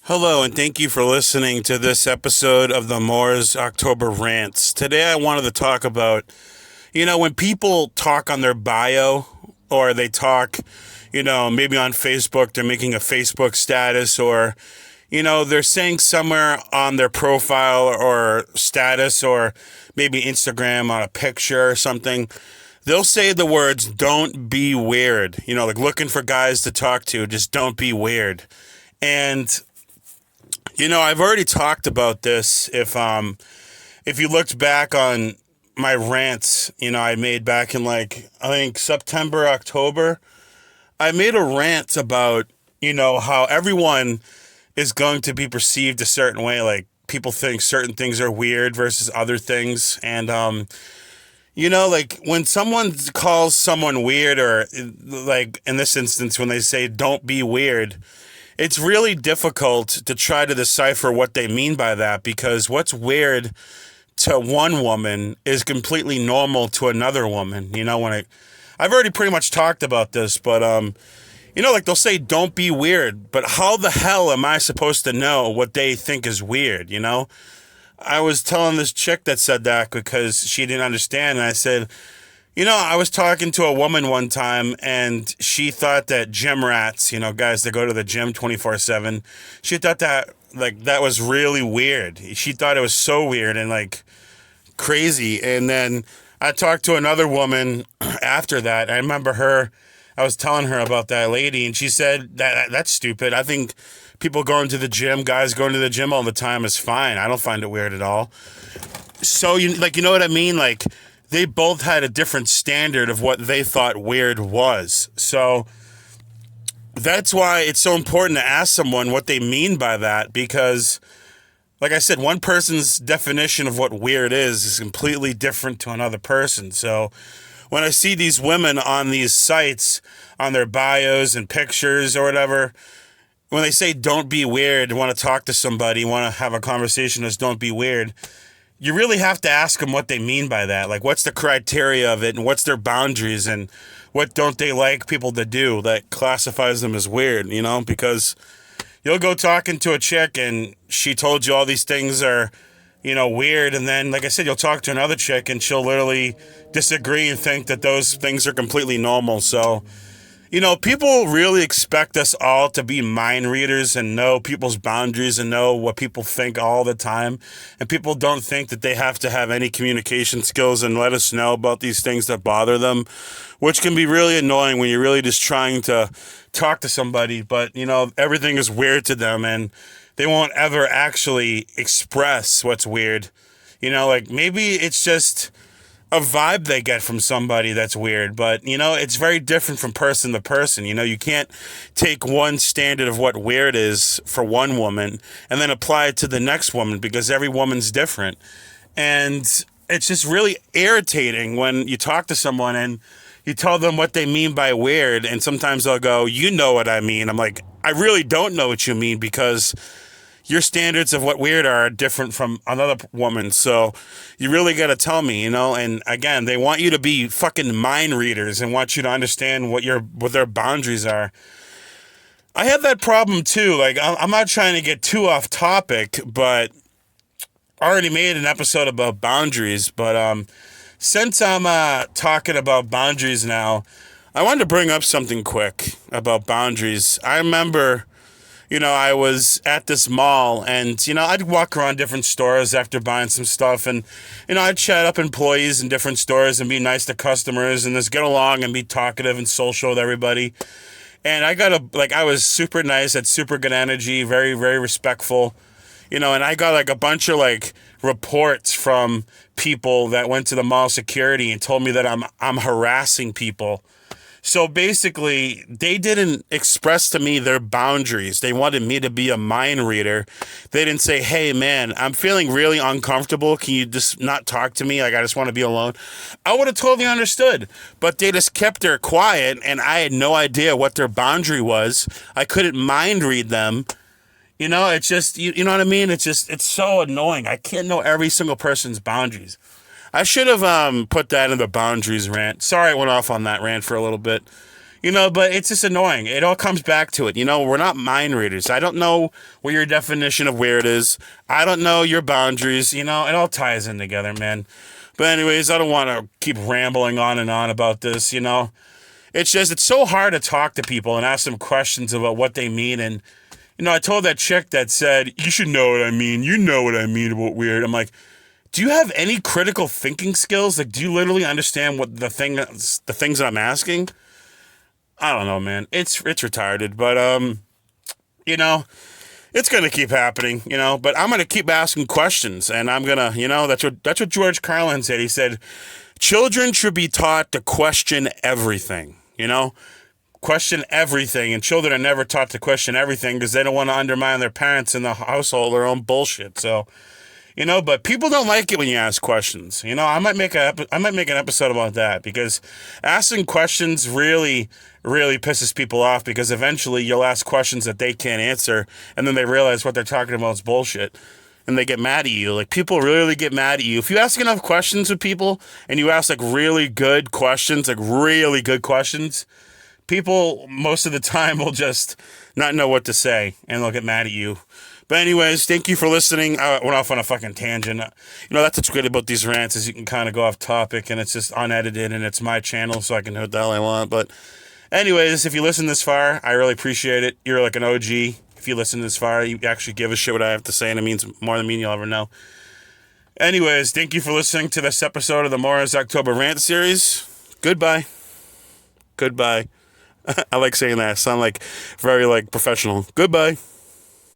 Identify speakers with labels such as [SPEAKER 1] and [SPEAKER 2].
[SPEAKER 1] Hello, and thank you for listening to this episode of the Moore's October Rants. Today, I wanted to talk about, when people talk on their bio or they talk, maybe on Facebook, they're making a Facebook status or, they're saying somewhere on their profile or status or maybe Instagram on a picture or something. They'll say the words, don't be weird, like looking for guys to talk to, just don't be weird. And I've already talked about this. If you looked back on my rants, I made back in I think September, October, I made a rant about, how everyone is going to be perceived a certain way. Like people think certain things are weird versus other things. And, like when someone calls someone weird or like in this instance, when they say don't be weird, it's really difficult to try to decipher what they mean by that because what's weird to one woman is completely normal to another woman. I've already pretty much talked about this, but like they'll say don't be weird, but how the hell am I supposed to know what they think is weird? I was telling this chick that said that because she didn't understand, and I said, I was talking to a woman one time and she thought that gym rats, guys that go to the gym 24/7, she thought that that was really weird. She thought it was so weird and crazy. And then I talked to another woman after that. I remember I was telling her about that lady and she said that's stupid. I think people going to the gym, guys going to the gym all the time is fine. I don't find it weird at all. So you know what I mean? They both had a different standard of what they thought weird was. So that's why it's so important to ask someone what they mean by that because, like I said, one person's definition of what weird is completely different to another person. So when I see these women on these sites, on their bios and pictures or whatever, when they say don't be weird, want to talk to somebody, want to have a conversation as don't be weird, you really have to ask them what they mean by that. Like, what's the criteria of it and what's their boundaries and what don't they like people to do that classifies them as weird, because you'll go talking to a chick and she told you all these things are, weird. And then, like I said, you'll talk to another chick and she'll literally disagree and think that those things are completely normal. So, people really expect us all to be mind readers and know people's boundaries and know what people think all the time. And people don't think that they have to have any communication skills and let us know about these things that bother them, which can be really annoying when you're really just trying to talk to somebody. But, everything is weird to them and they won't ever actually express what's weird. Maybe it's just a vibe they get from somebody that's weird, but it's very different from person to person. You can't take one standard of what weird is for one woman and then apply it to the next woman because every woman's different. And it's just really irritating when you talk to someone and you tell them what they mean by weird, and sometimes they'll go, you know what I mean. I'm like, I really don't know what you mean because your standards of what weird are different from another woman. So you really got to tell me, and again, they want you to be fucking mind readers and want you to understand what their boundaries are. I have that problem too. I'm not trying to get too off topic, but I already made an episode about boundaries. But since I'm talking about boundaries now, I wanted to bring up something quick about boundaries. I remember I was at this mall and, I'd walk around different stores after buying some stuff and, I'd chat up employees in different stores and be nice to customers and just get along and be talkative and social with everybody. And I was super nice, had super good energy, very, very respectful, and I got a bunch of reports from people that went to the mall security and told me that I'm harassing people. So basically, they didn't express to me their boundaries. They wanted me to be a mind reader. They didn't say, hey, man, I'm feeling really uncomfortable. Can you just not talk to me? I just want to be alone. I would have totally understood. But they just kept their quiet, and I had no idea what their boundary was. I couldn't mind read them. It's just, you know what I mean? It's so annoying. I can't know every single person's boundaries. I should have put that in the boundaries rant. Sorry I went off on that rant for a little bit. But it's just annoying. It all comes back to it. We're not mind readers. I don't know what your definition of weird is. I don't know your boundaries. It all ties in together, man. But anyways, I don't want to keep rambling on and on about this, It's just, it's so hard to talk to people and ask them questions about what they mean. And, I told that chick that said, you should know what I mean. You know what I mean about weird. I'm like, do you have any critical thinking skills? Like, do you literally understand what the things that I'm asking? I don't know, man. It's retarded, but, it's going to keep happening, but I'm going to keep asking questions, and I'm going to, that's what George Carlin said. He said, children should be taught to question everything, question everything, and children are never taught to question everything because they don't want to undermine their parents in the household, their own bullshit. So, but people don't like it when you ask questions. I might make an episode about that, because asking questions really, really pisses people off, because eventually you'll ask questions that they can't answer, and then they realize what they're talking about is bullshit, and they get mad at you. Like, people really get mad at you. If you ask enough questions with people, and you ask really good questions, people most of the time will just not know what to say, and they'll get mad at you. But anyways, thank you for listening. I went off on a fucking tangent. That's what's great about these rants, is you can kind of go off topic, and it's just unedited, and it's my channel, so I can do what the hell I want. But anyways, if you listen this far, I really appreciate it. You're like an OG. If you listen this far, you actually give a shit what I have to say, and it means more than me you'll ever know. Anyways, thank you for listening to this episode of the Morris October Rant Series. Goodbye. Goodbye. I like saying that. I sound very professional. Goodbye.